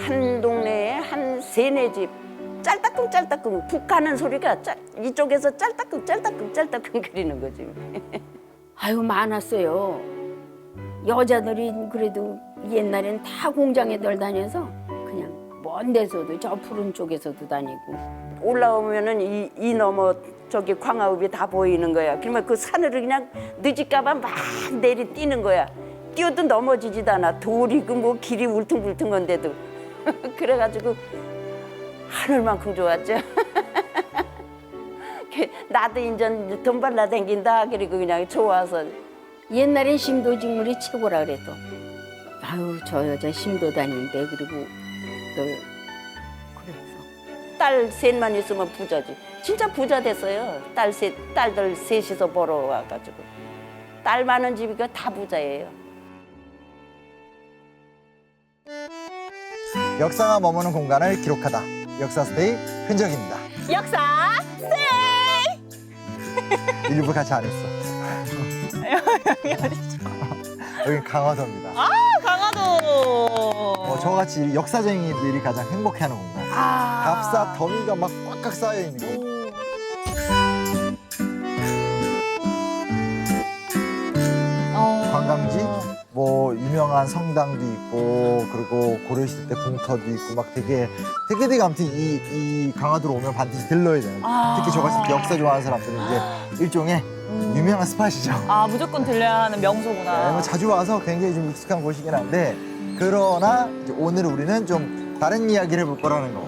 한 동네에 한 세네 집 짤따끔짤따끔 북 가는 소리가 이쪽에서 짤따끔짤따끔 거리는 거지. 아유 많았어요. 여자들이 그래도 옛날엔 다 공장에 널 다녀서 그냥 먼 데서도 저 푸른 쪽에서도 다니고 올라오면은 이 너머 저기 광화읍이 다 보이는 거야. 그러면 그 산으로 그냥 늦을까봐 막 내리 뛰는 거야. 뛰어도 넘어지지도 않아. 돌이고 뭐 길이 울퉁불퉁한데도. 그래가지고 하늘만큼 좋았죠. 나도 인전 돈 발라 댕긴다. 그리고 그냥 좋아서. 옛날엔 심도직물이 최고라 그래도. 아유 저 여자 심도 다니는데 그리고 늘 그래서 딸 셋만 있으면 부자지. 진짜 부자 됐어요. 딸들 셋이서 벌어 와가지고. 딸 많은 집이가 다 부자예요. 역사가 머무는 공간을 기록하다. 역사스테이 흔적입니다. 역사 스테이! 일부 같이 안 했어. 여기 어디죠? 여긴 강화도입니다. 아, 강화도! 저같이 역사쟁이들이 가장 행복해하는 공간. 갑사 더미가 막 꽉꽉 쌓여 있는 거. 관광지, 뭐 유명한 성당도 있고, 그리고 고려시대 때 궁터도 있고, 막 되게 아무튼 이 강화도로 오면 반드시 들러야 돼요. 특히 저같이 역사 좋아하는 사람들은 이제 일종의 유명한 스팟이죠. 아, 무조건 들려야 하는 명소구나. 네, 뭐 자주 와서 굉장히 좀 익숙한 곳이긴 한데, 그러나 이제 오늘 우리는 좀 다른 이야기를 해볼 거라는 거.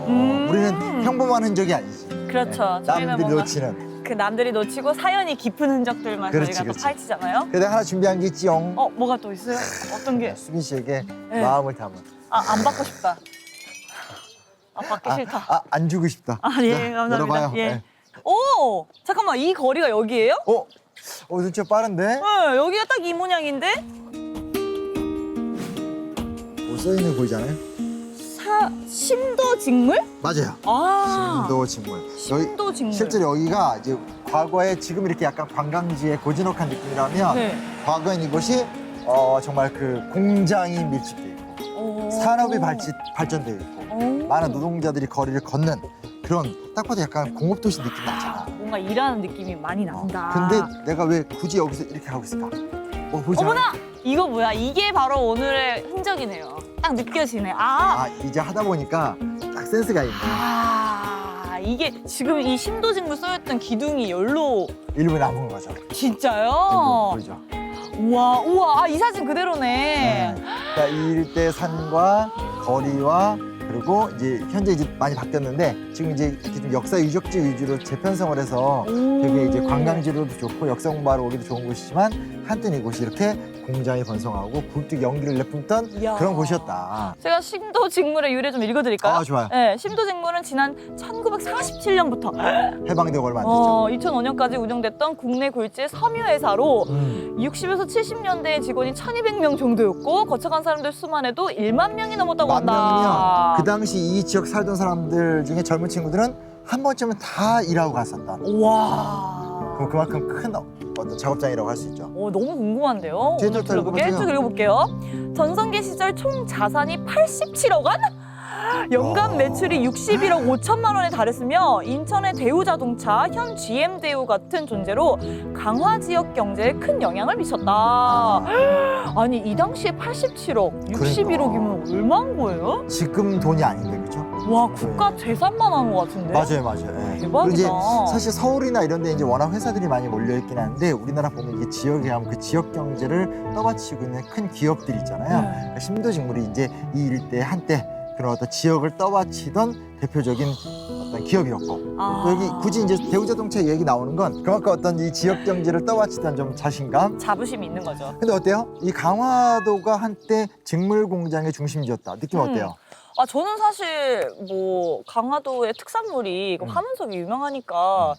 우리는 평범한 흔적이 아니지. 그렇죠. 저희는 남들이 뭔가 놓치는. 그 남들이 놓치고 사연이 깊은 흔적들만 그렇지, 저희가 또 그렇지. 파헤치잖아요. 근데 하나 준비한 게 있지용. 뭐가 또 있어요? 어떤 게? 수빈 씨에게 네. 마음을 담은. 안 받고 싶다. 받기 싫다. 안 주고 싶다. 예, 자, 감사합니다. 열어봐요. 예. 네. 오! 잠깐만, 이 거리가 여기예요? 진짜 빠른데? 네, 여기가 딱 이 모양인데? 써있는 거 보이잖아요? 심도직물? 맞아요. 심도직물. 심도직물. 실제로 여기가 이제 과거에 지금 이렇게 약간 관광지의 고즈넉한 느낌이라면 네. 과거엔 이곳이 정말 그 공장이 밀집돼 있고 산업이 발전돼 있고 많은 노동자들이 거리를 걷는 그런 딱 봐도 약간 공업도시 느낌 나잖아. 뭔가 일하는 느낌이 많이 난다. 근데 내가 왜 굳이 여기서 이렇게 하고 있을까? 보이지 않아? 어머나! 이거 뭐야? 이게 바로 오늘의 흔적이네요. 딱 느껴지네. 이제 하다 보니까 딱 센스가 있네. 이게 지금 이 심도직물 써였던 기둥이 열로 일부 남은 거죠. 진짜요? 보이죠? 우와, 이 사진 그대로네. 네. 그러니까 이 일대 산과 거리와 그리고 이제 현재 이제 많이 바뀌었는데 지금 이제 이렇게 좀 역사 유적지 위주로 재편성을 해서 되게 이제 관광지로도 좋고 역사 공부하러 오기도 좋은 곳이지만 한때 이곳이 이렇게 공장이 번성하고 굴뚝 연기를 내뿜던 이야. 그런 곳이었다. 제가 심도직물의 유래 좀 읽어드릴까요? 좋아요. 네, 심도직물은 지난 1947년부터 해방되고 얼마 안 됐죠. 2005년까지 운영됐던 국내 굴지의 섬유회사로 60에서 70년대의 직원이 1200명 정도였고 거쳐간 사람들 수만 해도 1만 명이 넘었다고 만 한다. 명이면 그 당시 이 지역 살던 사람들 중에 젊은 친구들은 한 번쯤은 다 일하고 갔었다. 와. 그럼 그만큼 큰 어떤 작업장이라고 할 수 있죠. 너무 궁금한데요. 뒤에 오늘 또 불러볼게요. 읽어보세요. 쭉 읽어볼게요. 전성기 시절 총 자산이 87억 원? 연간 매출이 61억 5천만 원에 달했으며 인천의 대우자동차, 현 GM대우 같은 존재로 강화 지역 경제에 큰 영향을 미쳤다. 아니 이 당시에 87억, 61억이면 얼마인 거예요? 지금 돈이 아닌데 그렇죠? 와 국가 재산만 한 것 같은데? 맞아요. 예. 대박이다. 그리고 이제 사실 서울이나 이런 데 이제 워낙 회사들이 많이 몰려 있긴 한데 우리나라 보면 이게 지역에 하면 그 지역 경제를 떠받치고 있는 큰 기업들이 있잖아요. 네. 그러니까 심도직물이 이제 이 일대 한때 그런 어떤 지역을 떠받치던 대표적인 어떤 어떤 기업이었고 아. 또 여기 굳이 이제 대우자동차 얘기 나오는 건 그만큼 어떤 이 지역 경제를 떠받치던 좀 자신감. 자부심이 있는 거죠. 근데 어때요? 이 강화도가 한때 직물 공장의 중심지였다. 느낌 어때요? 아, 저는 사실 뭐 강화도의 특산물이 그 화문석이 유명하니까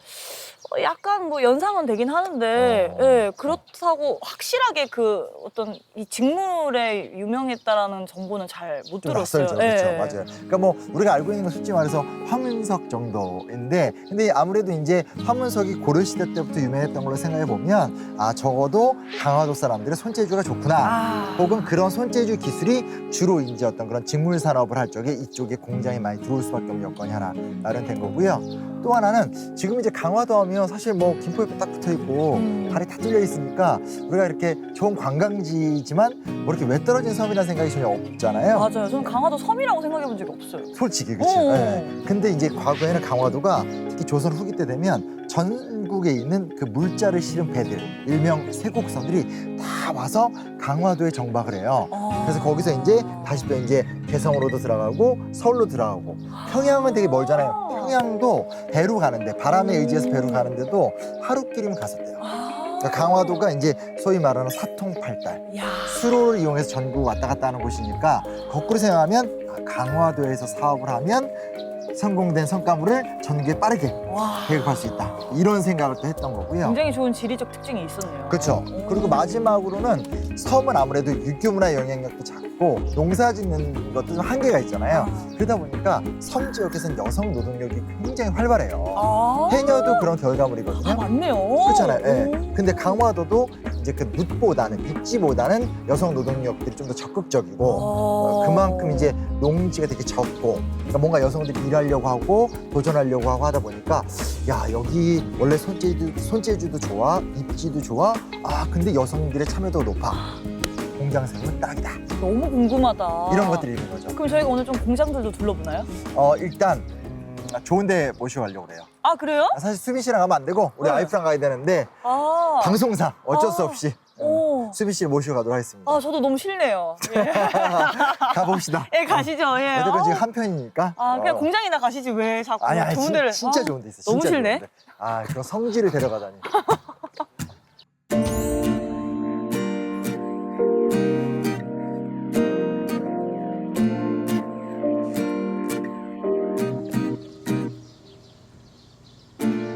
약간 뭐 연상은 되긴 하는데 예, 그렇다고 확실하게 그 어떤 이 직물에 유명했다라는 정보는 잘 못 좀 들었어요. 낯설죠. 예. 그렇죠. 맞아요. 그러니까 뭐 우리가 알고 있는 건 솔직히 말해서 화문석 정도인데 근데 아무래도 이제 화문석이 고려시대 때부터 유명했던 걸로 생각해 보면 아 적어도 강화도 사람들의 손재주가 좋구나. 아. 혹은 그런 손재주 기술이 주로 이제 어떤 그런 직물 산업을 할 적에 이쪽에 공장이 많이 들어올 수밖에 없는 여건이 하나 마련된 거고요. 또 하나는 지금 이제 강화도 하면 사실 뭐 김포 옆에 딱 붙어 있고 발이 다 뚫려 있으니까 우리가 이렇게 좋은 관광지지만 뭐 이렇게 왜 떨어진 섬이라는 생각이 전혀 없잖아요. 맞아요. 저는 강화도 섬이라고 생각해 본 적이 없어요. 솔직히 그렇죠. 오. 네. 근데 이제 과거에는 강화도가 특히 조선 후기 때 되면 전국에 있는 그 물자를 실은 배들, 일명 세곡선들이 다 와서 강화도에 정박을 해요. 그래서 거기서 이제 다시 또 이제 개성으로도 들어가고 서울로 들어가고 평양은 되게 멀잖아요. 평양도 배로 가는데 바람에 의지해서 배로 가는데도 하루길이면 갔었대요. 그러니까 강화도가 이제 소위 말하는 사통팔달 야. 수로를 이용해서 전국 왔다 갔다 하는 곳이니까 거꾸로 생각하면 강화도에서 사업을 하면 성공된 성과물을 전국에 빠르게 와. 계급할 수 있다. 이런 생각을 또 했던 거고요. 굉장히 좋은 지리적 특징이 있었네요. 그렇죠. 그리고 마지막으로는 섬은 아무래도 유교문화 영향력도 작고 농사 짓는 것도 좀 한계가 있잖아요. 그러다 보니까 섬 지역에서는 여성 노동력이 굉장히 활발해요. 아. 해녀도 그런 결과물이거든요. 아, 맞네요. 그렇잖아요. 예. 오. 근데 강화도도 이제 그 묻보다는 빗지보다는 여성 노동력들이 좀 더 적극적이고 그만큼 이제 농지가 되게 적고 그러니까 뭔가 여성들이 일하려고 하고 도전하려고 하고 하다 보니까 야 여기 원래 손재주도 좋아 입지도 좋아 아 근데 여성들의 참여도가 높아 공장 생활은 딱이다 너무 궁금하다. 이런 것들이 있는 거죠. 그럼 저희가 오늘 좀 공장들도 둘러보나요? 일단 좋은데 모시고 가려고 그래요. 아, 그래요? 사실 수빈 씨랑 가면 안 되고 우리 네. 와이프랑 가야 되는데 아. 방송상 어쩔 수 아. 없이 오. 수빈 씨를 모시고 가도록 하겠습니다. 아, 저도 너무 싫네요. 예. 가봅시다. 예, 가시죠. 예. 어쨌든 지금 한 편이니까. 아, 그냥 공장이나 가시지 왜 자꾸 아니, 좋은 데를. 진짜 아, 좋은 데 있어. 너무 진짜 싫네. 좋은데. 아, 그런 성지를 데려가다니.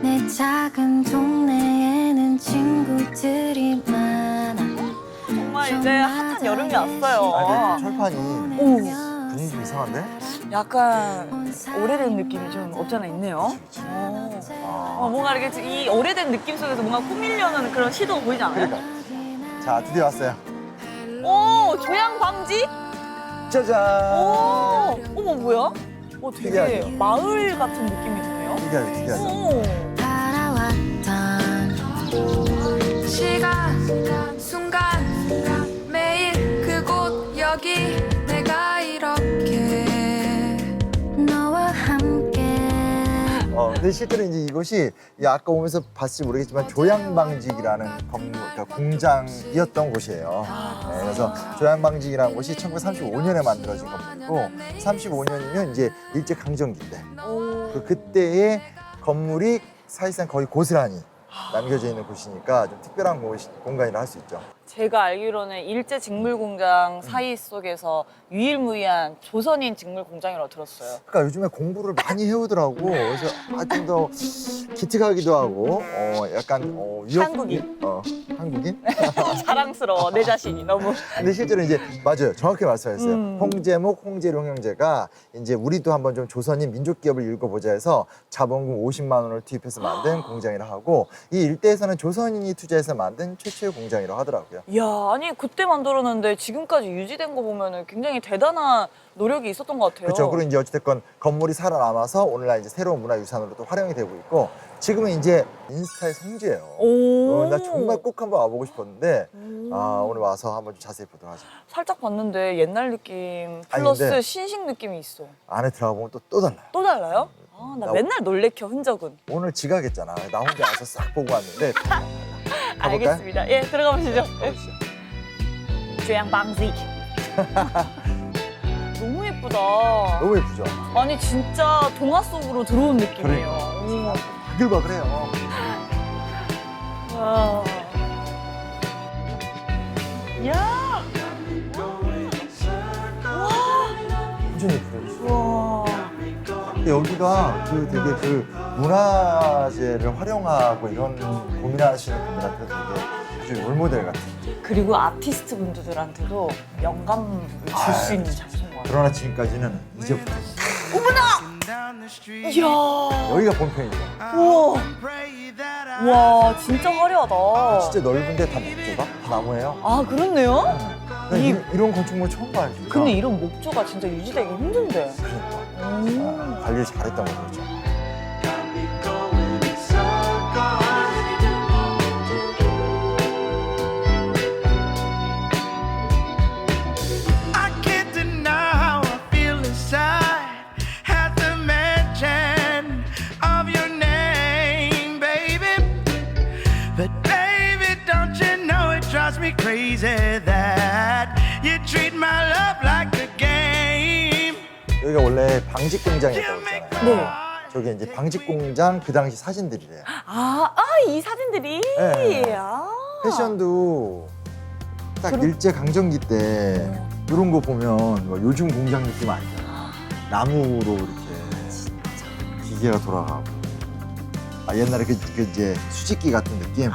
내 작은 동네에는 친구들이 많아. 정말 이제 핫한 여름이 왔어요. 아, 근데 철판이 오. 분위기 좀 이상한데? 약간 오래된 느낌이 좀 없잖아 있네요. 뭔가 이렇게 이 오래된 느낌 속에서 뭔가 꾸미려는 그런 시도가 보이지 않아요? 그러니까. 자, 드디어 왔어요. 오, 조양 방지? 짜잔! 오, 어머 뭐야? 되게 특이하죠? 마을 같은 느낌이 드네요. 특이하죠, 특이하죠. 오. 바라왔던 시간 순간 매일 그곳 여기 내가 이렇게 너와 함께 근데 실제로 이제 이곳이 아까 오면서 봤을지 모르겠지만 조양방직이라는 건물, 그러니까 공장이었던 곳이에요. 네, 그래서 조양방직이라는 곳이 1935년에 만들어진 건물이고 35년이면 이제 일제강점기인데 그때의 건물이 사실상 거의 고스란히 남겨져 있는 곳이니까 좀 특별한 공간이라 할 수 있죠. 제가 알기로는 일제 직물 공장 사이 속에서 유일무이한 조선인 직물 공장이라고 들었어요. 그러니까 요즘에 공부를 많이 해오더라고. 그래서 좀 더 기특하기도 하고, 약간 한국인. 한국인? 자랑스러워 내 자신이 너무. 근데 실제로 이제 맞아요. 정확히 말씀하셨어요. 음. 홍제목, 홍제룡 형제가 이제 우리도 한번 좀 조선인 민족 기업을 읽어보자 해서 자본금 50만 원을 투입해서 만든 공장이라 하고 이 일대에서는 조선인이 투자해서 만든 최초의 공장이라고 하더라고요. 이야, 아니 그때 만들었는데 지금까지 유지된 거 보면은 굉장히 대단한 노력이 있었던 것 같아요. 그렇죠. 그리고 이제 어찌됐건 건물이 살아남아서 오늘날 이제 새로운 문화유산으로 또 활용이 되고 있고 지금은 이제 인스타의 성지예요. 오. 나 정말 꼭 한번 와보고 싶었는데 오늘 와서 한번 좀 자세히 보도록 하죠. 살짝 봤는데 옛날 느낌 플러스 근데- 신식 느낌이 있어. 안에 들어가 보면 또 달라요. 또 달라요? 아, 나 나- 맨날 놀래켜 흔적은. 오늘 지각했잖아. 나 혼자 와서 싹 보고 왔는데 가볼까요? 알겠습니다. 예, 들어가 보시죠. 가보시죠. 조양 방지. 너무 예뻐. 예쁘다. 너무 예쁘죠? 아니 진짜 동화 속으로 들어온 느낌이에요. 그러니까. 바글바글해요. 와. 야. 엄청 예쁘죠? 와. 근데 여기가 그 되게 그 문화재를 활용하고 이런 고민하시는 분들한테 되게 아주 롤모델 같은. 그리고 아티스트 분들한테도 영감을 줄 수 있는 장소인 것 같아요. 그러나 지금까지는 이제부터 이야. 여기가 본편이죠. 우와. 와 진짜 화려하다. 진짜 넓은데 다 목조가? 다 나무예요. 아 그렇네요. 나 이런 건축물 처음 봐요. 진짜. 근데 이런 목조가 진짜 유지되기 힘든데. 그러니까 관리를 잘했던 거죠. 그렇죠? I can't deny how I feel inside at the mention of your name, baby. But baby, don't you know it drives me crazy that you treat my love like a game. 여기가 원래 방직 공장이었다고 했잖아요. 네. 저게 이제 방직 공장 그 당시 사진들이래요. 이 사진들이. 네. 아. 패션도 딱 일제 강점기 때 이런 거 보면 뭐 요즘 공장 느낌 아니잖아. 나무로 이렇게 기계가 돌아가고. 옛날에 그 이제 수직기 같은 느낌.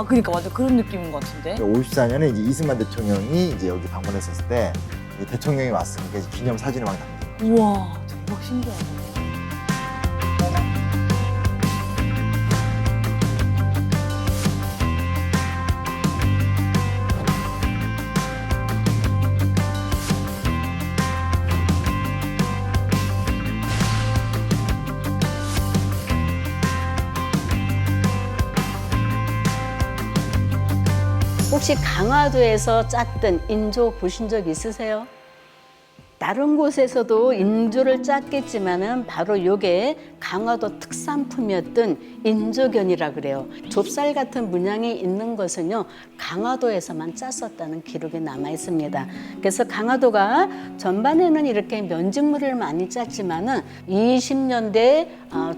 그러니까 완전 그런 느낌인 것 같은데. 54년에 이제 이승만 대통령이 이제 여기 방문했었을 때 이 대통령이 왔으니까 이제 기념 사진을 막 남긴 거예요. 우와 대박 신기하네. 혹시 강화도에서 짰던 인조 보신 적 있으세요? 다른 곳에서도 인조를 짰겠지만은 바로 요게 강화도 특산품이었던 인조견이라 그래요. 좁쌀 같은 문양이 있는 것은요 강화도에서만 짰었다는 기록이 남아 있습니다. 그래서 강화도가 전반에는 이렇게 면직물을 많이 짰지만은 20년대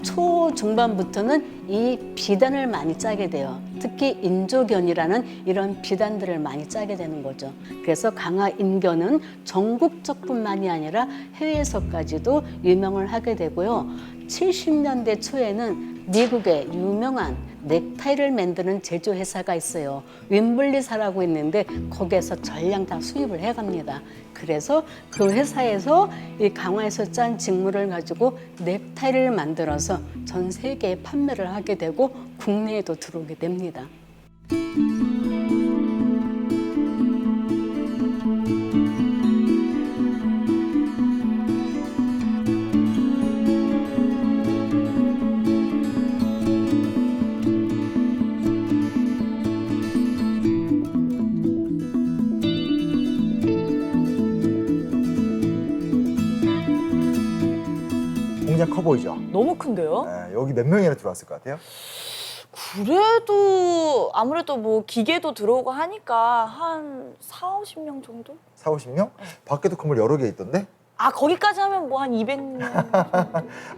초중반부터는 이 비단을 많이 짜게 돼요. 특히 인조견이라는 이런 비단들을 많이 짜게 되는 거죠. 그래서 강화인견은 전국적뿐만이 아니라 해외에서까지도 유명을 하게 되고요. 70년대 초에는 미국의 유명한 넥타이를 만드는 제조회사가 있어요. 윈블리사라고 있는데 거기에서 전량 다 수입을 해갑니다. 그래서 그 회사에서 이 강화에서 짠 직물을 가지고 넥타이를 만들어서 전 세계에 판매를 하게 되고 국내에도 들어오게 됩니다. 공장 커 보이죠? 너무 큰데요? 네, 여기 몇 명이나 들어왔을 것 같아요? 그래도 아무래도 뭐 기계도 들어오고 하니까 한 4, 50명 정도? 4, 50명? 밖에도 건물 여러 개 있던데? 거기까지 하면 뭐 한 200명.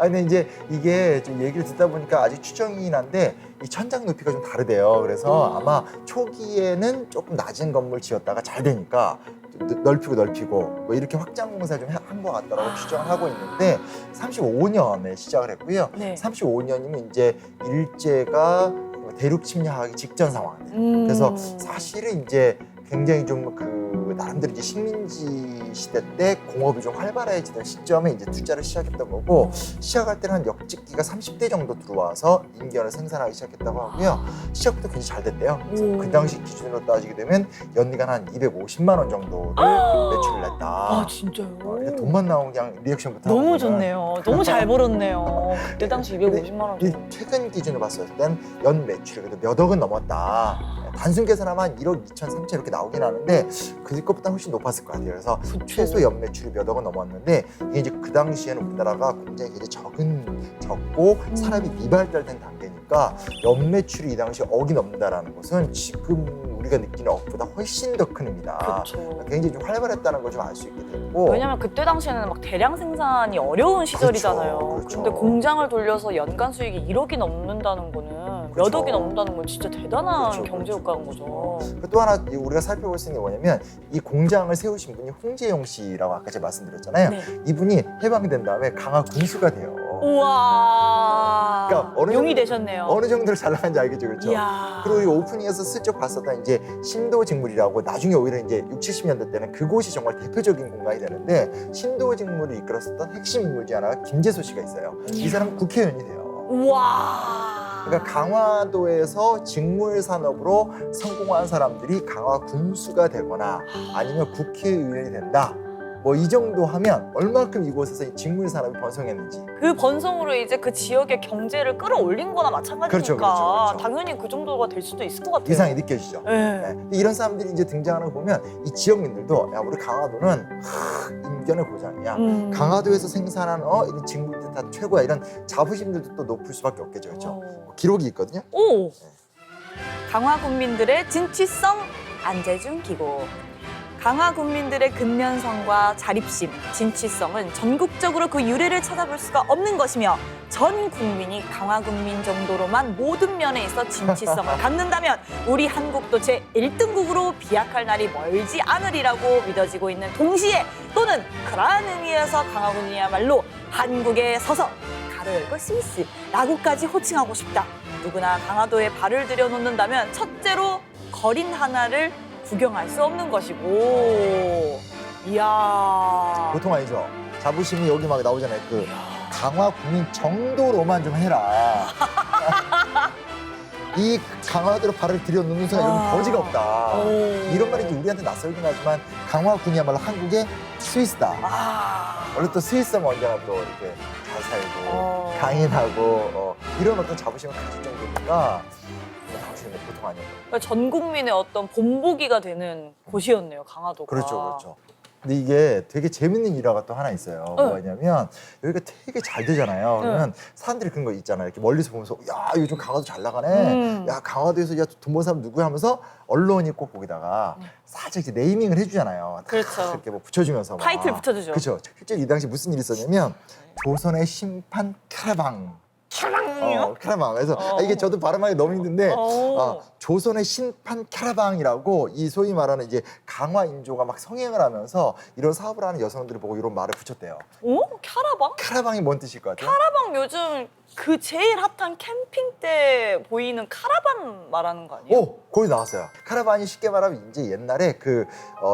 근데 이제 이게 좀 얘기를 듣다 보니까 아직 추정이긴 한데 이 천장 높이가 좀 다르대요. 그래서 아마 초기에는 조금 낮은 건물 지었다가 잘 되니까 좀 넓히고 뭐 이렇게 확장 공사 좀 한 것 같다라고 추정을 하고 있는데 35년에 시작을 했고요. 네. 35년이면 이제 일제가 대륙 침략하기 직전 상황이에요. 그래서 사실은 이제 굉장히 좀 나름대로 이제 식민지 시대 때 공업이 좀 활발해지던 시점에 이제 투자를 시작했던 거고 시작할 때는 한 역직기가 30대 정도 들어와서 인견을 생산하기 시작했다고 하고요. 시작부터 굉장히 잘 됐대요. 그래서 그 당시 기준으로 따지게 되면 연간 한 250만 원 정도를 매출을 냈다. 진짜요? 그냥 돈만 나온 그냥 리액션부터 너무 하고는 좋네요. 너무 잘 벌었네요. 그때 당시 250만 원. 이 최근 기준으로 봤을 땐 연 매출이 그래도 몇 억은 넘었다. 단순 계산하면 한 1억 2천, 3천 이렇게 나오긴 하는데 그것보다 훨씬 높았을 것 같아요. 그래서 최소 연 매출이 몇 억은 넘었는데 이게 이제 그 당시에는 우리나라가 굉장히 적고 사람이 미발달된 단계니까 연 매출이 이 당시 억이 넘는다라는 것은 지금 우리가 우리가 느끼는 억보다 훨씬 더 큰 의미다. 그렇죠. 굉장히 좀 활발했다는 걸 좀 알 수 있게 됐고. 왜냐면 그때 당시에는 막 대량 생산이 어려운 시절이잖아요. 그렇죠. 근데 공장을 돌려서 연간 수익이 1억이 넘는다는 거는 몇 그렇죠. 억이 넘는다는 건 진짜 대단한 그렇죠, 경제 효과인 거죠. 그리고 또 하나 우리가 살펴볼 수 있는 게 뭐냐면 이 공장을 세우신 분이 홍재용 씨라고 아까 제가 말씀드렸잖아요. 네. 이분이 해방된 다음에 강화 군수가 돼요. 우와. 그러니까 어느 용이 정도- 되셨네요. 어느 정도로 잘 나가는지 알겠죠, 그렇죠? 이야. 그리고 이 오프닝에서 슬쩍 봤었던 이제 신도직물이라고 나중에 오히려 이제 6, 70년대 때는 그곳이 정말 대표적인 공간이 되는데 신도직물을 이끌었었던 핵심 인물 중 하나가 김재소 씨가 있어요. 이 사람은 국회의원이 돼요. 우와. 그러니까 강화도에서 직물 산업으로 성공한 사람들이 강화 군수가 되거나 아니면 국회의원이 된다. 뭐 이 정도 하면 얼마큼 이곳에서 이 직물 산업이 번성했는지. 그 번성으로 이제 그 지역의 경제를 끌어올린 거나 마찬가지니까 그렇죠, 그렇죠. 당연히 그 정도가 될 수도 있을 것 같아요. 이상이 느껴지죠. 네. 네. 이런 사람들이 이제 등장하는 거 보면 이 지역민들도 야 우리 강화도는 인견의 고장이야. 강화도에서 생산한 이런 직물들 다 최고야. 이런 자부심들도 또 높을 수밖에 없겠죠, 그렇죠? 기록이 있거든요. 오. 강화 군민들의 진취성 안재준 기고. 강화 군민들의 근면성과 자립심, 진취성은 전국적으로 그 유래를 찾아볼 수가 없는 것이며 전 국민이 강화 군민 정도로만 모든 면에 있어 진취성을 갖는다면 우리 한국도 제1등국으로 비약할 날이 멀지 않으리라고 믿어지고 있는 동시에 또는 그러한 의미에서 강화 군이야말로 한국에 서서 가로 열고 스위스라고까지 호칭하고 싶다. 누구나 강화도에 발을 들여놓는다면 첫째로 거린 하나를 구경할 수 없는 것이고. 이야. 보통 아니죠. 자부심이 여기 막 나오잖아요. 그 강화 국민 정도로만 좀 해라. 이 강화도로 발을 들여놓는 순간 여기 거지가 없다. 오. 이런 말이 이제 우리한테 낯설긴 하지만 강화군이야말로 한국의 스위스다. 원래 또 스위스는 언제나 또 이렇게 잘 살고 강인하고 이런 어떤 자부심을 가질 정도니까 당신은 보통 아니에요. 그러니까 전 국민의 어떤 본보기가 되는 곳이었네요, 강화도가. 그렇죠, 그렇죠. 근데 이게 되게 재밌는 일화가 또 하나 있어요. 뭐냐면 여기가 되게 잘 되잖아요. 그러면 사람들이 그런 거 있잖아요. 이렇게 멀리서 보면서 야 요즘 강화도 잘 나가네. 야 강화도에서 야 돈 버는 사람 누구야 하면서 언론이 꼭 거기다가 살짝 이제 네이밍을 해주잖아요. 그렇죠. 이렇게 뭐 붙여주면서 막. 타이틀 붙여주죠. 그렇죠. 실제 이 당시 무슨 일이 있었냐면 조선의 심판 카라방. 카라방이요? 카라방. 그래서 이게 저도 발음하기 너무 힘든데 오. 조선의 심판 카라방이라고 이 소위 말하는 이제 강화 인조가 막 성행을 하면서 이런 사업을 하는 여성들을 보고 이런 말을 붙였대요. 오? 캐라방? 카라방이 뭔 뜻일 것 같아요? 캐라방 요즘 그 제일 핫한 캠핑 때 보이는 카라반 말하는 거 아니에요? 오, 거기 나왔어요. 카라반이 쉽게 말하면 이제 옛날에 그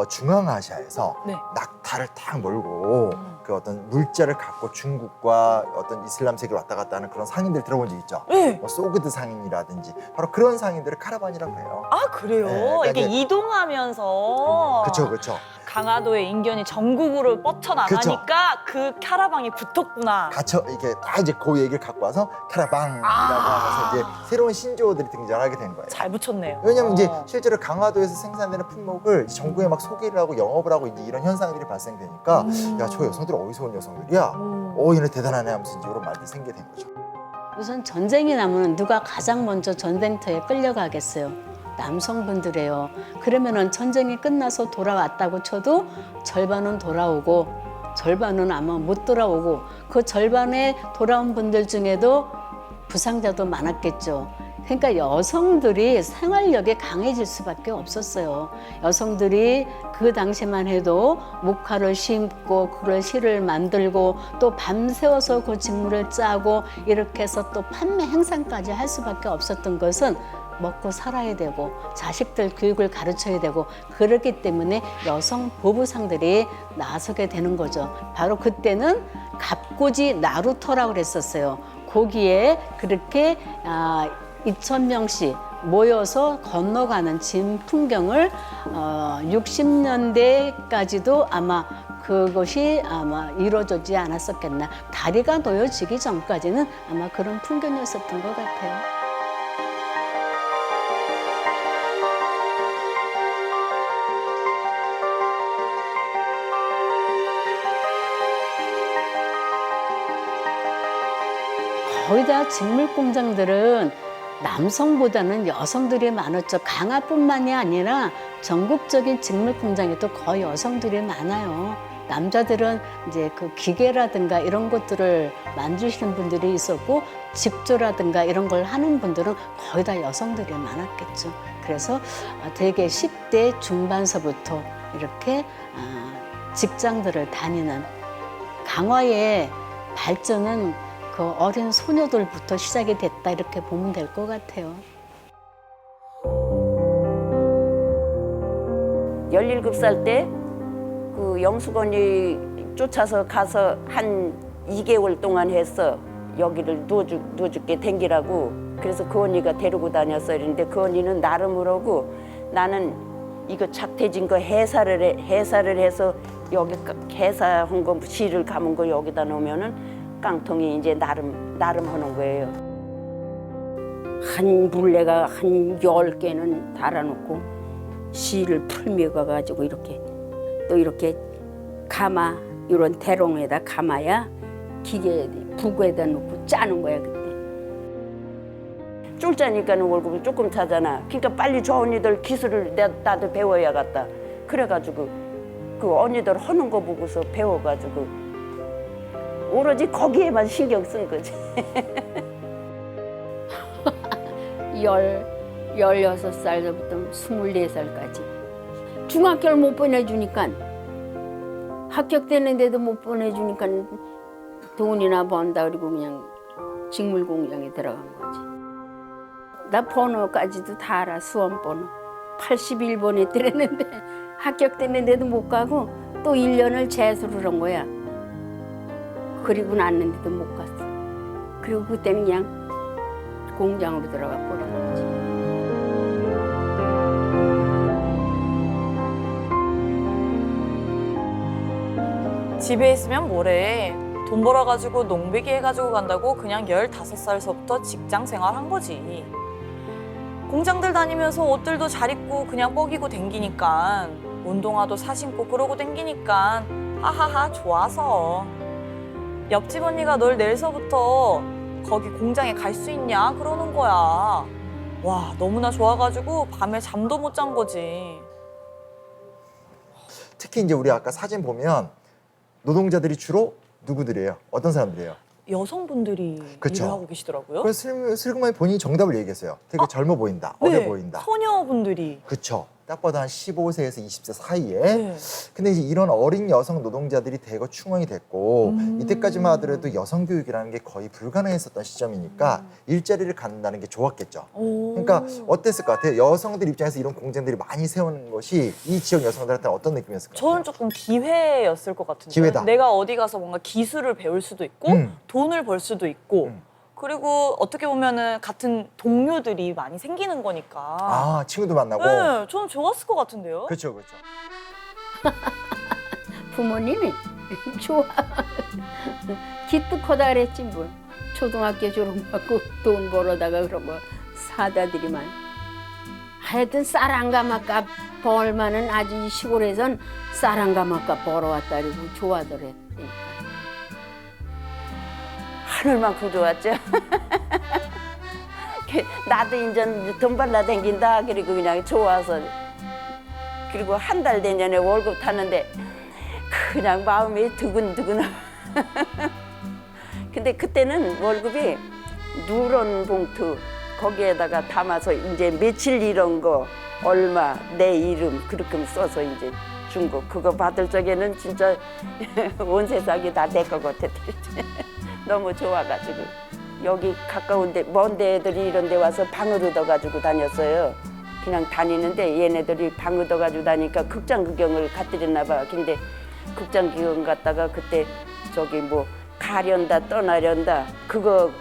중앙아시아에서 네. 낙타를 딱 몰고 그 어떤 물자를 갖고 중국과 어떤 이슬람 세계를 왔다 갔다 하는 그런 상인들 들어본 적 있죠? 네. 뭐 소그드 상인이라든지 바로 그런 상인들을 카라반이라고 해요. 아 그래요? 네, 그러니까 이게 이제- 이동하면서 그렇죠, 그렇죠. 강화도의 인견이 전국으로 뻗쳐나가니까 그 캐라방이 붙었구나. 갇혀 이게 딱 이제 그 얘기를 갖고 와서 카라방이라고 하면서 이제 새로운 신조어들이 등장하게 된 거예요. 잘 붙였네요. 왜냐면 이제 실제로 강화도에서 생산되는 품목을 전국에 막 소개를 하고 영업을 하고 이제 이런 현상들이 발생되니까 야 저 여성들 어디서 온 여성들이야? 얘네 대단하네 하면서 이제 이런 말들이 생기게 된 거죠. 우선 전쟁이 나면 누가 가장 먼저 전쟁터에 끌려가겠어요? 남성분들이에요. 그러면은 전쟁이 끝나서 돌아왔다고 쳐도 절반은 돌아오고 절반은 아마 못 돌아오고 그 절반에 돌아온 분들 중에도 부상자도 많았겠죠. 그러니까 여성들이 생활력이 강해질 수밖에 없었어요. 여성들이 그 당시만 해도 목화를 심고 그걸 실을 만들고 또 밤새워서 그 직물을 짜고 이렇게 해서 또 판매 행상까지 할 수밖에 없었던 것은 먹고 살아야 되고 자식들 교육을 가르쳐야 되고 그렇기 때문에 여성 보부상들이 나서게 되는 거죠. 바로 그때는 갑고지 나루터라고 그랬었어요. 거기에 그렇게 2,000명씩 모여서 건너가는 진 풍경을 60년대까지도 아마 그것이 아마 이루어지지 않았었겠나. 다리가 놓여지기 전까지는 아마 그런 풍경이었었던 것 같아요. 거의 다 직물 공장들은 남성보다는 여성들이 많았죠. 강화뿐만이 아니라 전국적인 직물 공장에도 거의 여성들이 많아요. 남자들은 이제 그 기계라든가 이런 것들을 만드시는 분들이 있었고 직조라든가 이런 걸 하는 분들은 거의 다 여성들이 많았겠죠. 그래서 되게 10대 중반서부터 이렇게 직장들을 다니는 강화의 발전은 그 어린 소녀들부터 시작이 됐다 이렇게 보면 될 것 같아요. 17살 때 그 영수건이 쫓아서 가서 한 2개월 동안 했어. 여기를 누워죽게 댕기라고. 그래서 그 언니가 데리고 다녔어. 이랬는데 그 언니는 나름 그러고 나는 이거 착태진 거 해사를 해서 여기 해사한 거 실을 감은 거 여기다 놓으면은 깡통이 이제 나름 하는 거예요. 한 물레가 한 10개는 달아놓고 실을 풀며 가가지고 이렇게 또 이렇게 가마 이런 대롱에다 감아야 기계 부구에다 놓고 짜는 거야 그때. 쫄짜니까는 월급을 조금 차잖아. 그러니까 빨리 저 언니들 기술을 나도 배워야겠다. 그래가지고 그 언니들 하는 거 보고서 배워가지고 오로지 거기에만 신경 쓴 거지. 16살부터 24살까지 중학교를 못 보내주니까 합격되는데도 못 보내주니까 돈이나 번다 그리고 그냥 직물 공장에 들어간 거지. 나 번호까지도 다 알아. 수험 번호 81번에 들었는데 합격됐는데도 못 가고 또 1년을 재수를 한 거야. 그리고 났는데도 못 갔어. 그리고 그때는 그냥 공장으로 들어가 버린 거지. 집에 있으면 뭐래. 돈 벌어가지고 농비기 해가지고 간다고 그냥 15살서부터 직장 생활한 거지. 공장들 다니면서 옷들도 잘 입고 그냥 뻐기고 댕기니까 운동화도 사신고 그러고 댕기니까 하하하 좋아서. 옆집 언니가 널 내일서부터 거기 공장에 갈 수 있냐 그러는 거야. 와 너무나 좋아가지고 밤에 잠도 못 잔 거지. 특히 이제 우리 아까 사진 보면 노동자들이 주로 누구들이에요? 어떤 사람들이에요? 여성분들이 그쵸. 일을 하고 계시더라고요. 그래서 슬그머니 본인이 정답을 얘기했어요. 되게 젊어 보인다, 어려 보인다. 소녀분들이. 그쵸. 딱 봐도 한 15세에서 20세 사이에. 네. 근데 이제 이런 어린 여성 노동자들이 대거 충원이 됐고 이때까지만 하더라도 여성 교육이라는 게 거의 불가능했었던 시점이니까 일자리를 갖는다는 게 좋았겠죠. 오. 그러니까 어땠을 것 같아요? 여성들 입장에서 이런 공장들이 많이 세우는 것이 이 지역 여성들한테 어떤 느낌이었을 것 같아요? 저는 조금 기회였을 것 같은데. 기회다. 내가 어디 가서 뭔가 기술을 배울 수도 있고 돈을 벌 수도 있고 그리고 어떻게 보면은 같은 동료들이 많이 생기는 거니까. 아, 친구도 만나고. 네, 저는 좋았을 것 같은데요. 그렇죠, 그렇죠. 부모님이 좋아. 기특하다 그랬지 뭘. 초등학교 졸업하고 돈 벌어다가 그런 거 사다들이만. 하여튼 쌀한가마값 벌만은 아주 이 시골에선 쌀한가마값 벌어왔다 그러고 좋아더래. 하늘만큼 좋았죠. 나도 이제 돈 벌라 댕긴다 그리고 그냥 좋아서. 그리고 한 달 내년에 월급 탔는데 그냥 마음이 두근두근. 근데 그때는 월급이 누런 봉투 거기에다가 담아서 이제 며칠 이런 거 얼마 내 이름 그렇게 써서 이제 준 거. 그거 받을 적에는 진짜 온 세상이 다 내 거 같았대. 너무 좋아가지고 여기 가까운데 먼데 애들이 이런 데 와서 방을 얻어가지고 다녔어요. 그냥 다니는데 얘네들이 방 얻어가지고 다니니까 극장 구경을 갔더랬나 봐. 근데 극장 구경 갔다가 그때 저기 뭐 가련다 떠나련다 그거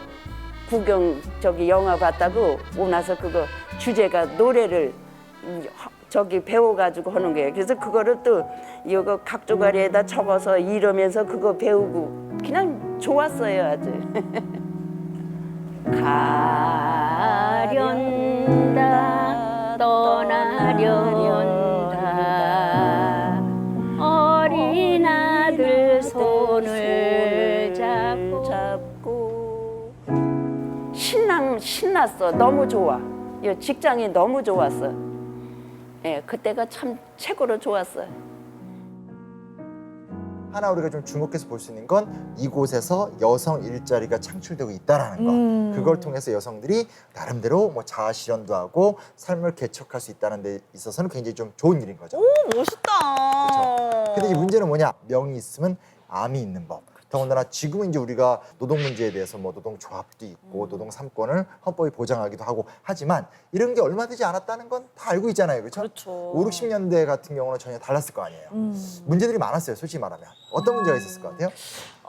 구경 저기 영화 봤다고 오나서 그거 주제가 노래를 저기 배워가지고 하는 거예요. 그래서 그거를 또 이거 각조가리에다 적어서 이러면서 그거 배우고 그냥 좋았어요 아주. 가련다 떠나련다 어린 아들 손을 잡고 신랑 너무 신났어. 너무 좋아. 이 직장이 너무 좋았어. 예, 그때가 참 최고로 좋았어요. 하나 우리가 좀 주목해서 볼 수 있는 건 이곳에서 여성 일자리가 창출되고 있다라는 거. 그걸 통해서 여성들이 나름대로 뭐 자아 실현도 하고 삶을 개척할 수 있다는 데 있어서는 굉장히 좀 좋은 일인 거죠. 오, 멋있다. 근데 이제 문제는 뭐냐? 명이 있으면 암이 있는 법. 더군다나 지금은 이제 우리가 노동 문제에 대해서 뭐 노동조합도 있고 노동 3권을 헌법이 보장하기도 하고 하지만 이런 게 얼마 되지 않았다는 건 다 알고 있잖아요. 그렇죠? 그렇죠. 5, 60년대 같은 경우는 전혀 달랐을 거 아니에요. 문제들이 많았어요. 솔직히 말하면. 어떤 문제가 있었을 것 같아요?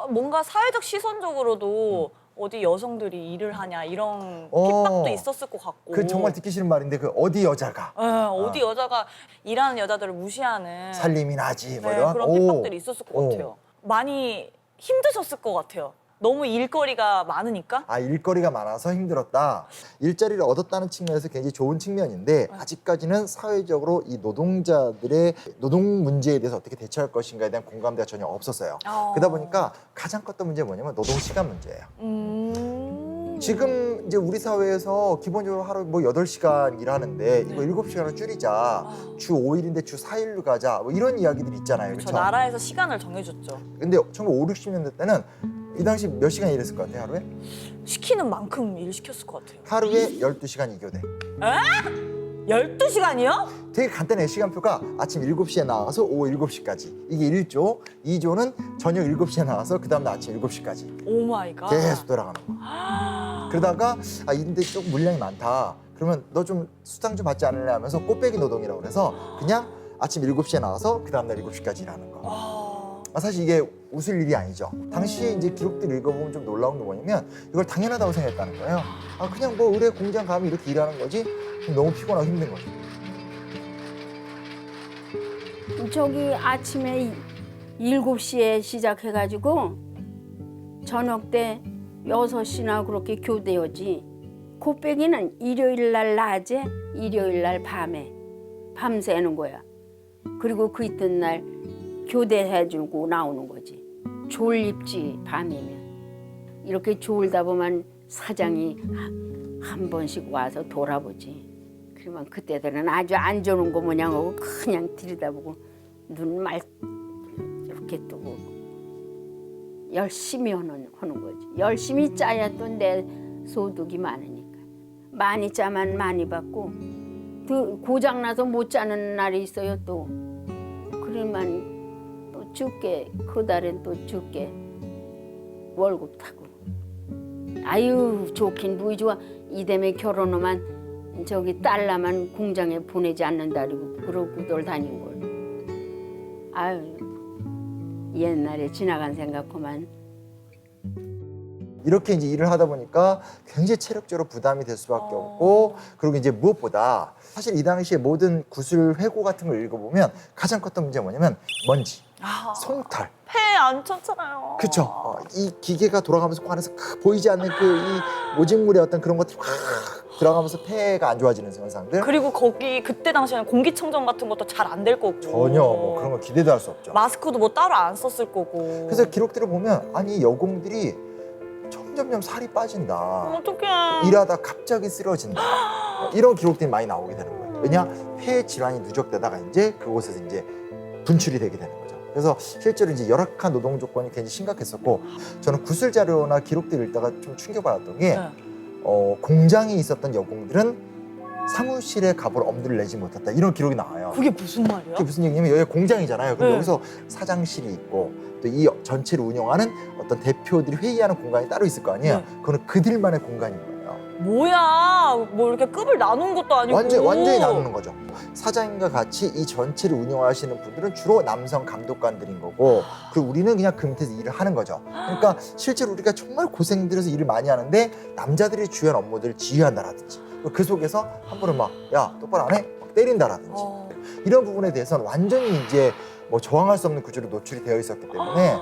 뭔가 사회적 시선적으로도 어디 여성들이 일을 하냐 이런 어. 핍박도 있었을 것 같고. 그 정말 듣기 싫은 말인데 그 어디 여자가 어디 여자가 일하는 여자들을 무시하는 살림이 나지 뭐 네, 이런 그런 핍박들이 있었을 것 오. 같아요. 많이 힘드셨을 것 같아요. 너무 일거리가 많으니까. 아, 일거리가 많아서 힘들었다. 일자리를 얻었다는 측면에서 굉장히 좋은 측면인데 아직까지는 사회적으로 이 노동자들의 노동 문제에 대해서 어떻게 대처할 것인가에 대한 공감대가 전혀 없었어요. 그러다 보니까 가장 컸던 문제가 뭐냐면 노동 시간 문제예요. 지금 이제 우리 사회에서 기본적으로 하루 뭐 8시간 일하는데 이거 7시간을 줄이자. 주 5일인데 주 4일로 가자. 뭐 이런 이야기들이 있잖아요. 저 그렇죠? 나라에서 시간을 정해줬죠. 근데 1950, 60년대 때는 이 당시 몇 시간 일했을 것 같아요, 하루에? 시키는 만큼 일 시켰을 것 같아요. 하루에 12시간 2교대. 12시간이요? 되게 간단해요. 시간표가 아침 7시에 나와서 오후 7시까지. 이게 1조. 2조는 저녁 7시에 나와서 그 다음날 아침 7시까지. 오 마이 갓. 계속 돌아가는 거. 그러다가 아, 근데 조금 물량이 많다. 그러면 너 좀 수당 좀 받지 않을래 하면서 꽃배기 노동이라고 그래서 그냥 아침 7시에 나와서 그 다음날 7시까지 일하는 거. 사실 이게 웃을 일이 아니죠. 당시에 이제 기록들 읽어보면 좀 놀라운 게 뭐냐면 이걸 당연하다고 생각했다는 거예요. 아, 그냥 뭐 의뢰 공장 가면 이렇게 일하는 거지? 너무 피곤하고 힘든 거죠. 저기 아침에 7시에 시작해가지고 저녁 때 6시나 그렇게 교대하지. 곱빼기는 일요일 날 낮에, 일요일 날 밤에 밤새는 거야. 그리고 그 이튿날 교대해주고 나오는 거지. 졸립지 밤이면. 이렇게 졸다 보면 사장이 한 번씩 와서 돌아보지. 그러면 그때들은 아주 안 좋은 거 모양 하고 그냥 들여다보고 눈 말 이렇게 뜨고 열심히 하는 거지. 열심히 짜야 또 내 소득이 많으니까. 많이 짜면 많이 받고 또 고장나서 못 짜는 날이 있어요 또. 그러면 또 죽게 그 달엔 또 죽게 월급 타고. 아유 좋긴 뭐이 좋아. 이대매 결혼하면 저기 딸라만 공장에 보내지 않는다고 그러고들 다닌 걸. 아유 옛날에 지나간 생각하면. 이렇게 이제 일을 하다 보니까 굉장히 체력적으로 부담이 될 수밖에 없고 그리고 이제 무엇보다 사실 이 당시에 모든 구슬 회고 같은 걸 읽어보면 가장 컸던 문제가 뭐냐면 먼지, 솜털. 폐 안 쳤잖아요. 그렇죠. 이 기계가 돌아가면서 그 안에서 보이지 않는 그 이 오직물의 어떤 그런 것들이 확 들어가면서 폐가 안 좋아지는 현상들. 그리고 거기 그때 당시에는 공기청정 같은 것도 잘 안 될 거고. 전혀 뭐 그런 거 기대도 할 수 없죠. 마스크도 뭐 따로 안 썼을 거고. 그래서 기록들을 보면 아니 여공들이 점점점 살이 빠진다. 어떡해. 일하다 갑자기 쓰러진다. 이런 기록들이 많이 나오게 되는 거예요. 왜냐? 폐 질환이 누적되다가 이제 그곳에서 이제 분출이 되게 되는 거죠. 그래서 실제로 이제 열악한 노동 조건이 굉장히 심각했었고 저는 구술 자료나 기록들을 읽다가 좀 충격받았던 게 공장에 있었던 여공들은 사무실에 가볼 엄두를 내지 못했다. 이런 기록이 나와요. 그게 무슨 말이야? 그게 무슨 얘기냐면 여기 공장이잖아요. 그럼 네. 여기서 사장실이 있고 또 이 전체를 운영하는 어떤 대표들이 회의하는 공간이 따로 있을 거 아니에요. 네. 그거는 그들만의 공간인 거예요. 뭐야? 뭐 이렇게 급을 나눈 것도 아니고. 완전히 나누는 거죠. 사장님과 같이 이 전체를 운영하시는 분들은 주로 남성 감독관들인 거고 그리고 우리는 그냥 그 밑에서 일을 하는 거죠. 그러니까 실제로 우리가 정말 고생들여서 일을 많이 하는데 남자들이 주요한 업무들을 지휘한다라든지 그 속에서 한 번은 막 야 똑바로 안 해? 막 때린다라든지 이런 부분에 대해서는 완전히 이제 뭐 저항할 수 없는 구조로 노출이 되어 있었기 때문에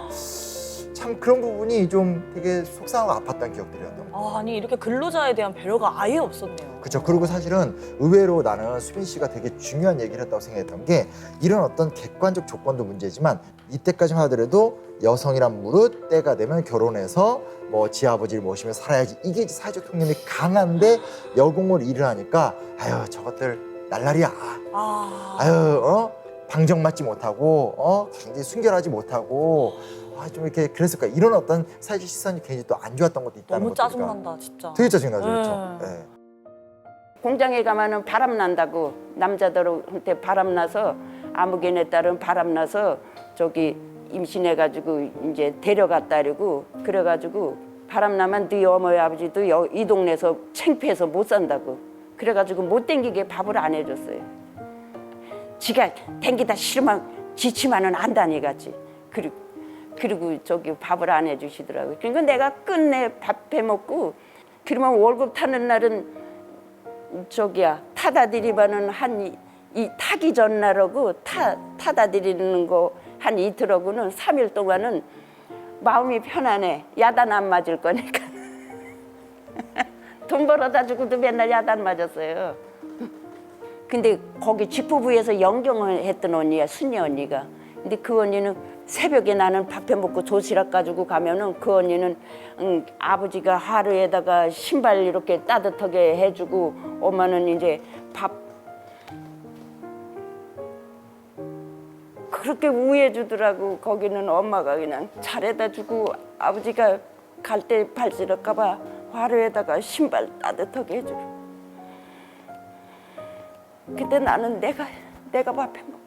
참 그런 부분이 좀 되게 속상하고 아팠던 기억들이었던 거예요. 아니 이렇게 근로자에 대한 배려가 아예 없었네요. 그렇죠. 그리고 사실은 의외로 나는 수빈 씨가 되게 중요한 얘기를 했다고 생각했던 게 이런 어떤 객관적 조건도 문제지만 이때까지 하더라도 여성이란 무릇 때가 되면 결혼해서 뭐 지아버지를 모시며 살아야지. 이게 이제 사회적 통념이 강한데 여공을 일을 하니까 아유 저것들 날라리야. 아유 방정맞지 못하고 굉장히 순결하지 못하고 좀 이렇게 그랬을 거야. 이런 어떤 사회적 시선이 굉장히 또 안 좋았던 것도 있다는 너무 것도 짜증난다 진짜. 되게 짜증나죠. 그렇죠. 네. 공장에 가면은 바람 난다고 남자들한테 바람 나서 아무개네 딸은 바람 나서 저기 임신해가지고 이제 데려갔다 그러고 그래가지고 바람 나면 네 어머니 아버지도 이 동네에서 창피해서 못 산다고 그래가지고 못 댕기게 밥을 안 해줬어요. 지가 댕기다 싫으면 지치면은 안 다니겠지. 그리고 저기 밥을 안 해주시더라고요. 그러니까 내가 끝내 밥 해먹고 그러면 월급 타는 날은 저기야 타다 드리면은 이 타기 전날하고 타다 드리는 거 한 이틀하고는 3일 동안은 마음이 편안해. 야단 안 맞을 거니까. 돈 벌어다 주고도 맨날 야단 맞았어요. 근데 거기 직부부에서 연경을 했던 언니야, 순이 언니가. 근데 그 언니는 새벽에 나는 밥 해먹고 도시락 가지고 가면은 그 언니는 아버지가 하루에다가 신발 이렇게 따뜻하게 해주고 엄마는 이제 밥 그렇게 우애해주더라고. 거기는 엄마가 그냥 잘해다 주고 아버지가 갈 때 발질할까 봐 화로에다가 신발 따뜻하게 해주고. 그때 나는 내가 밥 해먹고.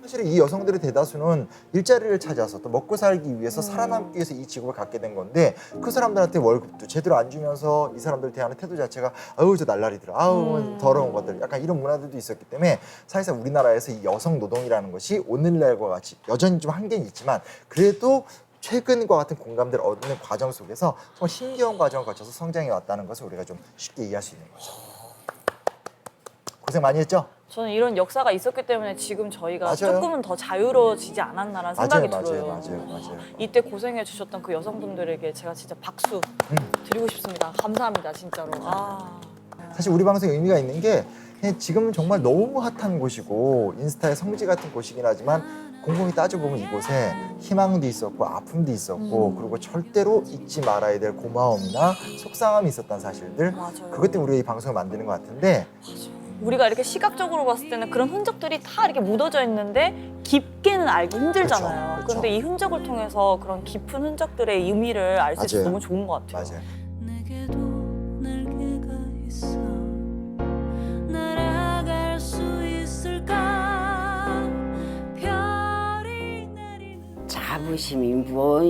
사실 이 여성들의 대다수는 일자리를 찾아서 또 먹고 살기 위해서 살아남기 위해서 이 직업을 갖게 된 건데 그 사람들한테 월급도 제대로 안 주면서 이 사람들 대하는 태도 자체가 아우 저 날라리더라, 아우 더러운 것들, 약간 이런 문화들도 있었기 때문에 사실상 우리나라에서 이 여성 노동이라는 것이 오늘날과 같이 여전히 좀 한계는 있지만 그래도 최근과 같은 공감대를 얻는 과정 속에서 정말 신기한 과정을 거쳐서 성장해 왔다는 것을 우리가 좀 쉽게 이해할 수 있는 거죠. 고생 많이 했죠? 저는 이런 역사가 있었기 때문에 지금 저희가 맞아요. 조금은 더 자유로워지지 않았나라는 생각이 들어요. 맞아요. 이때 고생해 주셨던 그 여성분들에게 제가 진짜 박수 드리고 싶습니다. 감사합니다, 진짜로. 사실 우리 방송에 의미가 있는 게 그냥 지금은 정말 너무 핫한 곳이고 인스타의 성지 같은 곳이긴 하지만 곰곰이 따져보면 이곳에 희망도 있었고 아픔도 있었고 그리고 절대로 잊지 말아야 될 고마움이나 속상함이 있었던 사실들, 맞아요. 그것 때문에 우리가 이 방송을 만드는 것 같은데 우리가 이렇게 시각적으로 봤을 때는 그런 흔적들이 다 이렇게 묻어져 있는데 깊게는 알기 힘들잖아요. 그렇죠. 그런데 이 흔적을 통해서 그런 깊은 흔적들의 의미를 알 수 있어서 맞아요. 너무 좋은 것 같아요. 맞아요. 내게도 날개가 있어 날아갈 수 있을까 별이 내리는 자부심이 뭐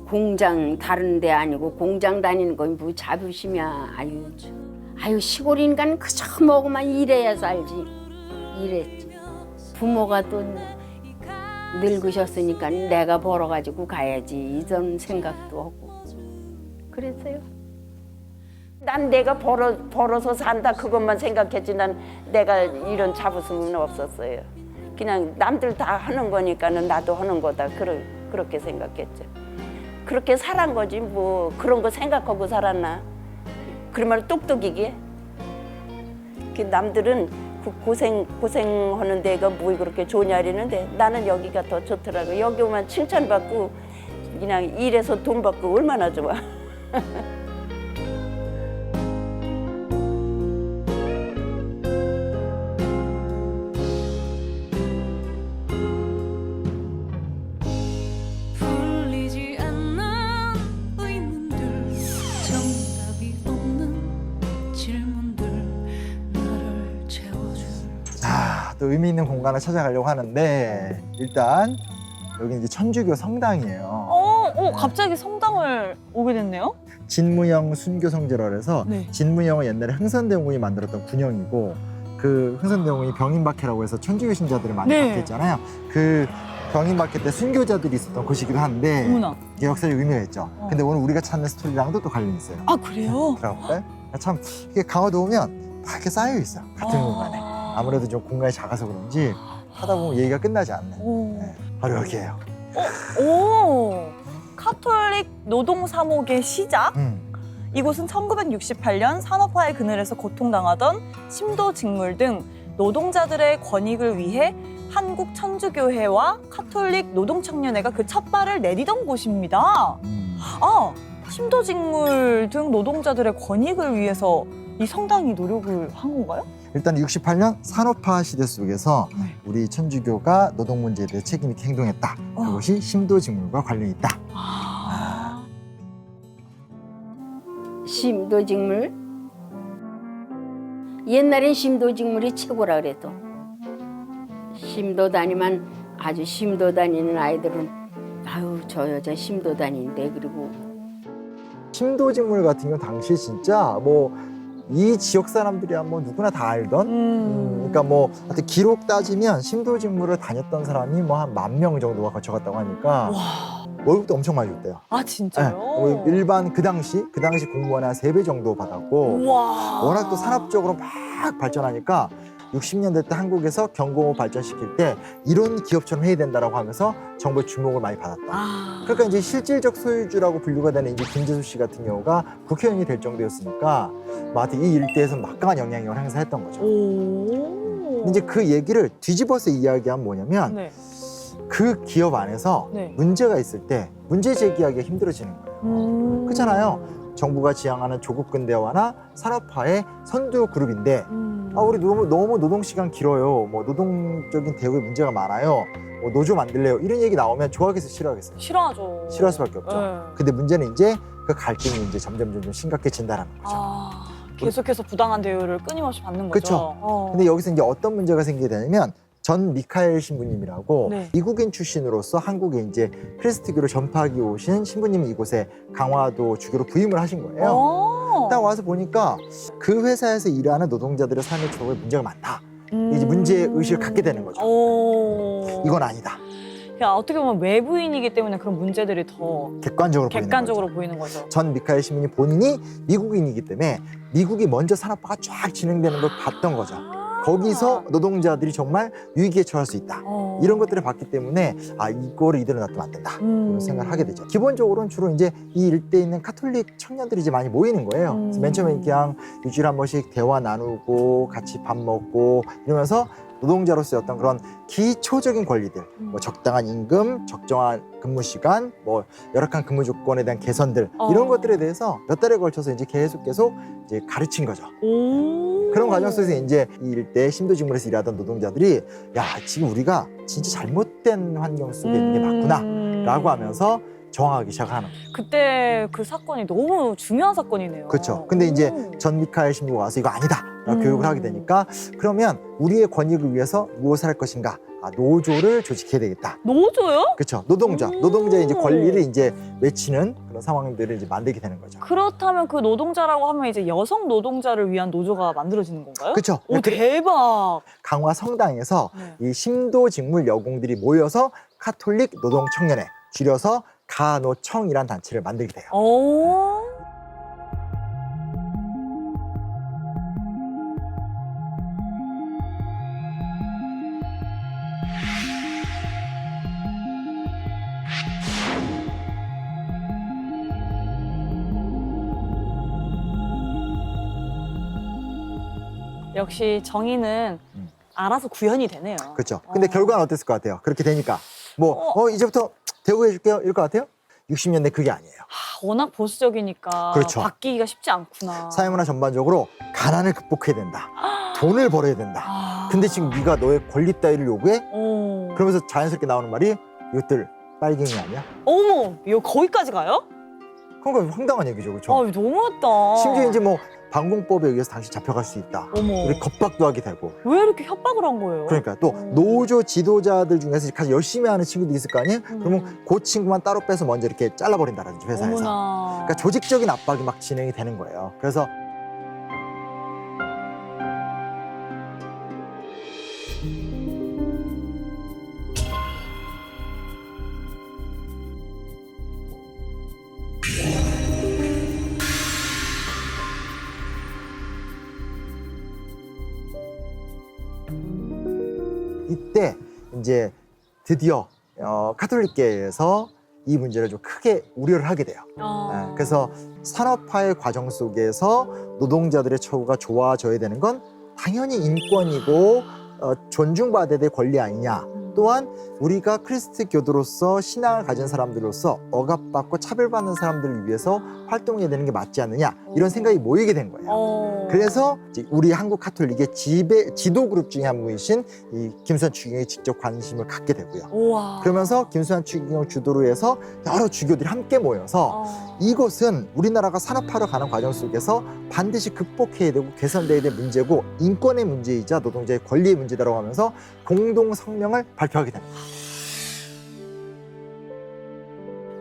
공장 다른 데 아니고 공장 다니는 건 뭐 자부심이야. 아유 시골 인간 그저 먹으면 일해야 살지. 이랬지. 부모가 또 늙으셨으니까 내가 벌어가지고 가야지 이런 생각도 하고 그랬어요. 난 내가 벌어서 산다 그것만 생각했지 난 내가 이런 자부심은 없었어요. 그냥 남들 다 하는 거니까는 나도 하는 거다 그렇게 생각했죠. 그렇게 살한 거지 뭐 그런 거 생각하고 살았나. 그러면 똑똑이게. 그 남들은 그 고생하는 데가 뭐 그렇게 좋냐 이러는데 나는 여기가 더 좋더라고. 여기 오면 칭찬받고 그냥 일해서 돈 받고 얼마나 좋아. 풀리지 않는 의문들 정답이 없는 질문들 나를 채워줄 자, 또 의미 있는 공간을 찾아가려고 하는데 일단 여기 이제 천주교 성당이에요. 갑자기 성당을 오게 됐네요. 진무영 순교성제라 해서 네. 진무영은 옛날에 흥선대원군이 만들었던 군영이고 그 흥선대원군이 병인박해라고 해서 천주교 신자들을 많이 네. 박해했잖아요. 그 병인박해 때 순교자들이 있었던 곳이기도 한데 어머나. 이게 역사적 의미가 있죠. 근데 오늘 우리가 찾는 스토리랑도 또 관련이 있어요. 아 그래요? 들어볼까요? 참 이게 강화도 오면 다 이렇게 쌓여 있어 같은 공간에. 아무래도 좀 공간이 작아서 그런지 하다 보면 얘기가 끝나지 않는. 네, 바로 여기예요. 오, 카톨릭 노동사목의 시작. 이곳은 1968년 산업화의 그늘에서 고통당하던 심도 직물 등 노동자들의 권익을 위해 한국 천주교회와 카톨릭 노동청년회가 그 첫 발을 내디던 곳입니다. 아, 심도직물 등 노동자들의 권익을 위해서 이 성당이 노력을 한 건가요? 일단 68년 산업화 시대 속에서 네. 우리 천주교가 노동 문제에 대해 책임 있게 행동했다. 그것이 심도직물과 관련이 있다. 심도직물. 옛날엔 심도직물이 최고라 그래도. 심도 다니면 아주 심도 다니는 아이들은 아유 저 여자 심도 다니는데 그리고 심도직물 같은 경우 당시 진짜 뭐 이 지역 사람들이야 뭐 누구나 다 알던 그러니까 뭐 하여튼 기록 따지면 심도직물을 다녔던 사람이 뭐 한 10,000명 정도가 거쳐갔다고 하니까 월급도 엄청 많이 줬대요. 아, 진짜요? 뭐 일반 그 당시 공무원의 한 3배 정도 받았고 우와. 워낙 또 산업적으로 막 발전하니까 60년대 때 한국에서 경공업 발전시킬 때 이런 기업처럼 해야 된다라고 하면서 정부의 주목을 많이 받았다. 그러니까 이제 실질적 소유주라고 분류가 되는 이제 김재수 씨 같은 경우가 국회의원이 될 정도였으니까 하여튼 이 일대에서 막강한 영향력을 행사했던 거죠. 근데 이제 그 얘기를 뒤집어서 이야기하면 뭐냐면 네. 그 기업 안에서 네. 문제가 있을 때 문제 제기하기가 힘들어지는 거예요. 그렇잖아요. 정부가 지향하는 조국 근대화나 산업화의 선두 그룹인데 우리 너무 노동 시간 길어요. 뭐 노동적인 대우에 문제가 많아요. 뭐 노조 만들래요. 이런 얘기 나오면 좋아하겠어요, 싫어하겠어요? 싫어하죠. 싫어할 수밖에 없죠. 네. 근데 문제는 이제 그 갈등이 이제 점점 심각해진다는 거죠. 계속해서 부당한 대우를 끊임없이 받는 거죠. 그쵸. 근데 여기서 이제 어떤 문제가 생기게 되냐면 전 미카엘 신부님이라고 네. 미국인 출신으로서 한국에 이제 크리스트교를 전파하기 오신 신부님이 이곳에 강화도 주교로 부임을 하신 거예요. 딱 와서 보니까 그 회사에서 일하는 노동자들의 삶의 처우에 문제가 많다. 이제 문제 의식을 갖게 되는 거죠. 이건 아니다. 그러니까 어떻게 보면 외부인이기 때문에 그런 문제들이 더 객관적으로 보이는 거죠. 전 미카엘 시민이 본인이 미국인이기 때문에 미국이 먼저 산업화가 쫙 진행되는 걸 봤던 거죠. 거기서 노동자들이 정말 위기에 처할 수 있다. 이런 것들을 봤기 때문에 이거를 이대로 놔두면 안 된다. 이런 생각을 하게 되죠. 기본적으로는 주로 이제 이 일대에 있는 카톨릭 청년들이 이제 많이 모이는 거예요. 그래서 맨 처음에 그냥 일주일에 한 번씩 대화 나누고 같이 밥 먹고 이러면서 노동자로서의 어떤 그런 기초적인 권리들, 뭐 적당한 임금, 적정한 근무 시간, 뭐 열악한 근무 조건에 대한 개선들 이런 것들에 대해서 몇 달에 걸쳐서 이제 계속 이제 가르친 거죠. 그런 과정 속에서 이제 이 일대 심도직물에서 일하던 노동자들이 야 지금 우리가 진짜 잘못된 환경 속에 있는 게 맞구나라고 하면서 저항하기 시작하는 거예요. 그때 그 사건이 너무 중요한 사건이네요. 그렇죠. 근데 이제 전 미카엘 신부가 와서 이거 아니다 라고 교육을 하게 되니까 그러면 우리의 권익을 위해서 무엇을 할 것인가? 노조를 조직해야 되겠다. 노조요? 그렇죠. 노동자의 이제 권리를 이제 외치는 그런 상황들을 이제 만들게 되는 거죠. 그렇다면 그 노동자라고 하면 이제 여성 노동자를 위한 노조가 만들어지는 건가요? 그렇죠. 오, 대박. 강화 성당에서 네. 이 심도직물 여공들이 모여서 카톨릭 노동청년회, 줄여서 가노청이란 단체를 만들게 돼요. 역시 정의는 알아서 구현이 되네요. 그렇죠. 근데 결과는 어땠을 것 같아요? 그렇게 되니까 이제부터 대우해줄게요 이럴 것 같아요? 60년대 그게 아니에요. 워낙 보수적이니까 그렇죠. 바뀌기가 쉽지 않구나. 사회문화 전반적으로 가난을 극복해야 된다. 돈을 벌어야 된다. 근데 지금 네가 너의 권리 따위를 요구해? 그러면서 자연스럽게 나오는 말이 이것들 빨갱이 아니야? 어머, 이거 거기까지 가요? 그러니까 황당한 얘기죠, 그렇죠? 너무했다. 심지어 이제 뭐 방공법에 의해서 당신 잡혀갈 수 있다. 어머. 우리 겁박도 하게 되고. 왜 이렇게 협박을 한 거예요? 그러니까 또 노조 지도자들 중에서 가장 열심히 하는 친구들이 있을 거 아니에요? 그러면 그 친구만 따로 빼서 먼저 이렇게 잘라버린다든지 회사에서. 어머나. 그러니까 조직적인 압박이 막 진행이 되는 거예요. 그래서 이때 이제 드디어 카톨릭계에서 이 문제를 좀 크게 우려를 하게 돼요. 그래서 산업화의 과정 속에서 노동자들의 처우가 좋아져야 되는 건 당연히 인권이고 존중받아야 될 권리 아니냐. 또한 우리가 크리스트교도로서 신앙을 가진 사람들로서 억압받고 차별받는 사람들을 위해서 활동해야 되는 게 맞지 않느냐 이런 생각이 모이게 된 거예요. 그래서 이제 우리 한국 카톨릭의 지도 그룹 중에 한 분이신 이 김수환 추기경이 직접 관심을 갖게 되고요. 우와. 그러면서 김수환 추기경 주도로 해서 여러 주교들이 함께 모여서 이것은 우리나라가 산업화로 가는 과정 속에서 반드시 극복해야 되고 개선돼야 될 문제고 인권의 문제이자 노동자의 권리의 문제다라고 하면서 공동 성명을 발표하게 됩니다.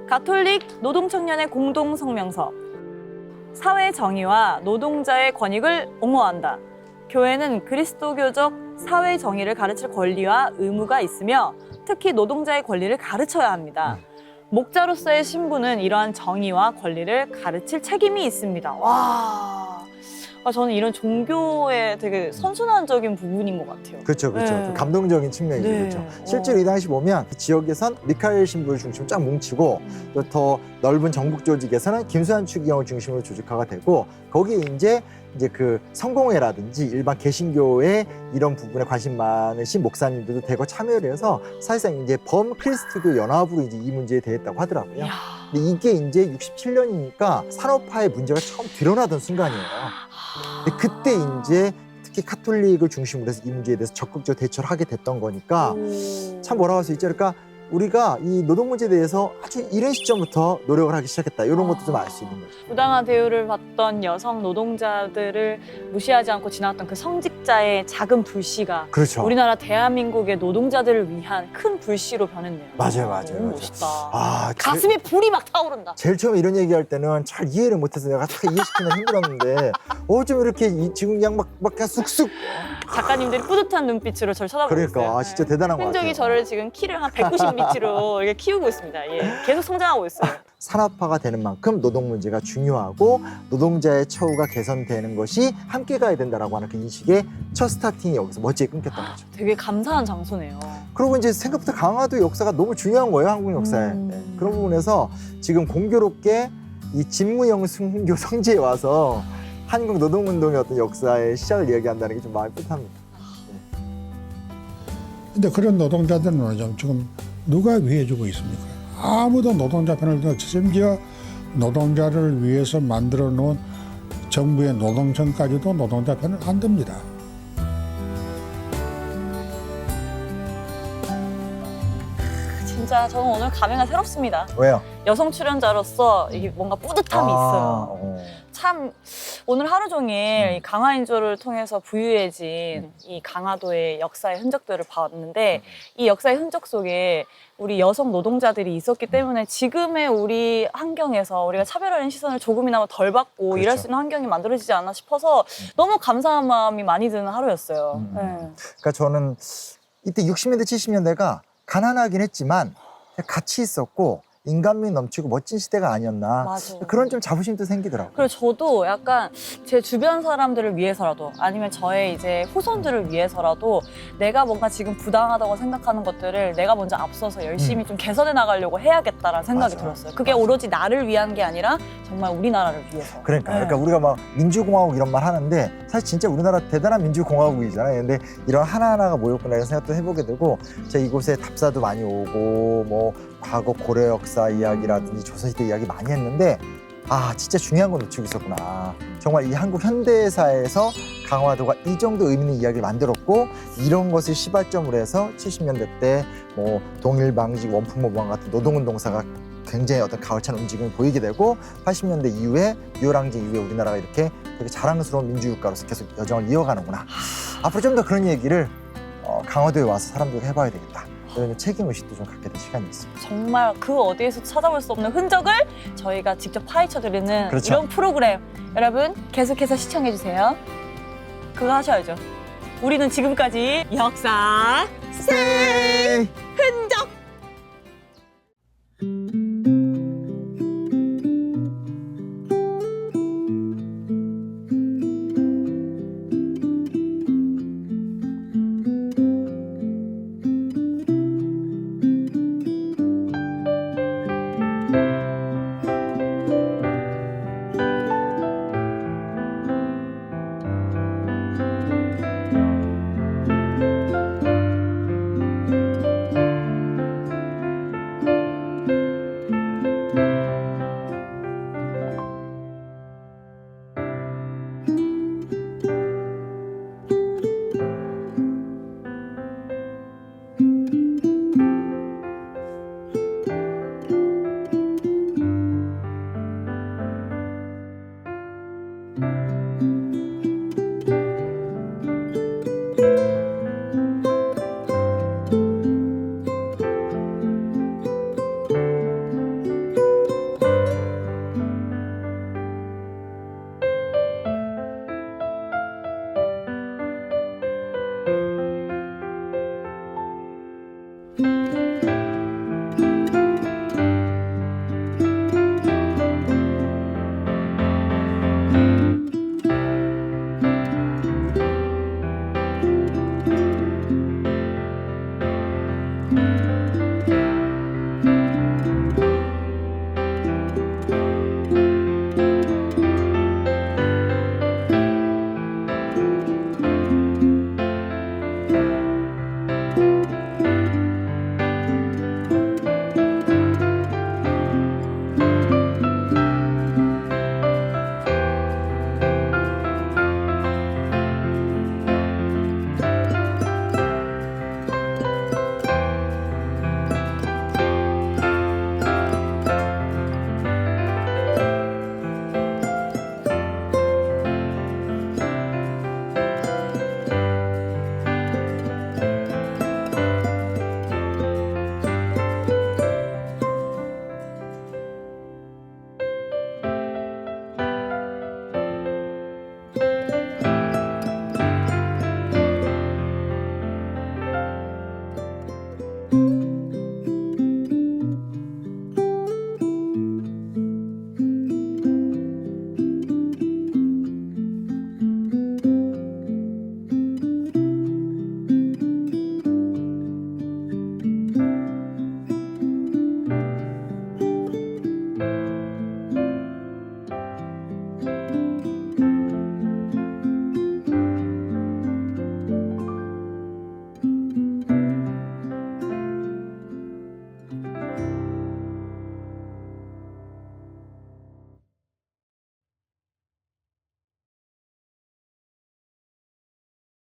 가톨릭 노동청년의 공동성명서. 사회 정의와 노동자의 권익을 옹호한다. 교회는 그리스도교적 사회 정의를 가르칠 권리와 의무가 있으며 특히 노동자의 권리를 가르쳐야 합니다. 목자로서의 신부는 이러한 정의와 권리를 가르칠 책임이 있습니다. 와, 저는 이런 종교의 되게 선순환적인 부분인 것 같아요. 그렇죠, 그렇죠. 네. 좀 감동적인 측면이죠. 네. 그렇죠. 실제로 이 당시 보면 지역에선 미카엘 신부를 중심으로 쫙 뭉치고 또 더 넓은 전국 조직에서는 김수환 추기경을 중심으로 조직화가 되고 거기에 이제 그 성공회라든지 일반 개신교의 이런 부분에 관심 많으신 목사님들도 대거 참여를 해서 사실상 이제 범크리스트교 연합으로 이제 이 문제에 대했다고 하더라고요. 이야. 근데 이게 이제 67년이니까 산업화의 문제가 처음 드러나던 순간이에요. 근데 그때 이제 특히 카톨릭을 중심으로 해서 이 문제에 대해서 적극적으로 대처를 하게 됐던 거니까 참 뭐라고 할 수 있죠. 그러니까 우리가 이 노동 문제에 대해서 아주 이른 시점부터 노력을 하기 시작했다. 이런 것도 좀 알 수 있는 거죠. 부당한 대우를 받던 여성 노동자들을 무시하지 않고 지나갔던 그 성직자의 작은 불씨가 그렇죠. 우리나라 대한민국의 노동자들을 위한 큰 불씨로 변했네요. 맞아요. 너무 멋있다. 아, 가슴에 불이 막 타오른다. 제일 처음에 이런 얘기할 때는 잘 이해를 못해서 내가 다 이해시키는 힘들었는데 좀 이렇게 지금 그냥 막 그냥 쑥쑥 작가님들이 뿌듯한 눈빛으로 저를 쳐다보고 그러니까 있어요. 진짜 대단한 것 같아요. 흔적이 저를 지금 키를 한 190cm로 이렇게 키우고 있습니다. 예, 계속 성장하고 있어요. 산업화가 되는 만큼 노동 문제가 중요하고 노동자의 처우가 개선되는 것이 함께 가야 된다라고 하는 그 인식의 첫 스타팅이 여기서 멋지게 끊겼던 거죠. 되게 감사한 장소네요. 그리고 이제 생각보다 강화도의 역사가 너무 중요한 거예요, 한국 역사에. 네. 그런 부분에서 지금 공교롭게 이 진무영 순교 성지에 와서 한국 노동운동의 어떤 역사의 시작을 이야기한다는 게 좀 마음이 뿌듯합니다. 근데 그런 노동자들은 말이죠. 지금 누가 위해주고 있습니까? 아무도 노동자 편을 들어 심지어 노동자를 위해서 만들어 놓은 정부의 노동청까지도 노동자 편을 안 듭니다. 진짜 저는 오늘 감회가 새롭습니다. 왜요? 여성 출연자로서 이게 뭔가 뿌듯함이 있어요. 참 오늘 하루 종일 이 강화인조를 통해서 부유해진 이 강화도의 역사의 흔적들을 봤는데 이 역사의 흔적 속에 우리 여성 노동자들이 있었기 때문에 지금의 우리 환경에서 우리가 차별하는 시선을 조금이나마 덜 받고 그렇죠. 일할 수 있는 환경이 만들어지지 않나 싶어서 너무 감사한 마음이 많이 드는 하루였어요. 네. 그러니까 저는 이때 60년대, 70년대가 가난하긴 했지만 같이 있었고 인간미 넘치고 멋진 시대가 아니었나. 맞아요. 그런 좀 자부심도 생기더라고요. 그리고 저도 약간 제 주변 사람들을 위해서라도 아니면 저의 이제 후손들을 위해서라도 내가 뭔가 지금 부당하다고 생각하는 것들을 내가 먼저 앞서서 열심히 좀 개선해 나가려고 해야겠다라는 생각이 맞아. 들었어요. 그게 오로지 나를 위한 게 아니라 정말 우리나라를 위해서. 그러니까 우리가 막 민주공화국 이런 말 하는데 사실 진짜 우리나라 대단한 민주공화국이잖아요. 근데 이런 하나하나가 모였구나 이런 생각도 해보게 되고 제가 이곳에 답사도 많이 오고 뭐 과거 고려 역사 이야기라든지 조선시대 이야기 많이 했는데 아 진짜 중요한 건 놓치고 있었구나. 정말 이 한국 현대사에서 강화도가 이 정도 의미 있는 이야기를 만들었고 이런 것을 시발점으로 해서 70년대 때 뭐 동일방직 원품모방 같은 노동운동사가 굉장히 어떤 가을찬 움직임을 보이게 되고 80년대 이후에 유혈항쟁 이후에 우리나라가 이렇게 되게 자랑스러운 민주국가로서 계속 여정을 이어가는구나. 앞으로 좀 더 그런 얘기를 강화도에 와서 사람들과 해봐야 되겠다. 이런 책임의식도 좀 갖게 된 시간이 있습니다. 정말 그 어디에서 찾아볼 수 없는 흔적을 저희가 직접 파헤쳐드리는 그렇죠. 이런 프로그램 여러분 계속해서 시청해주세요. 그거 하셔야죠. 우리는 지금까지 역사 네. 흔적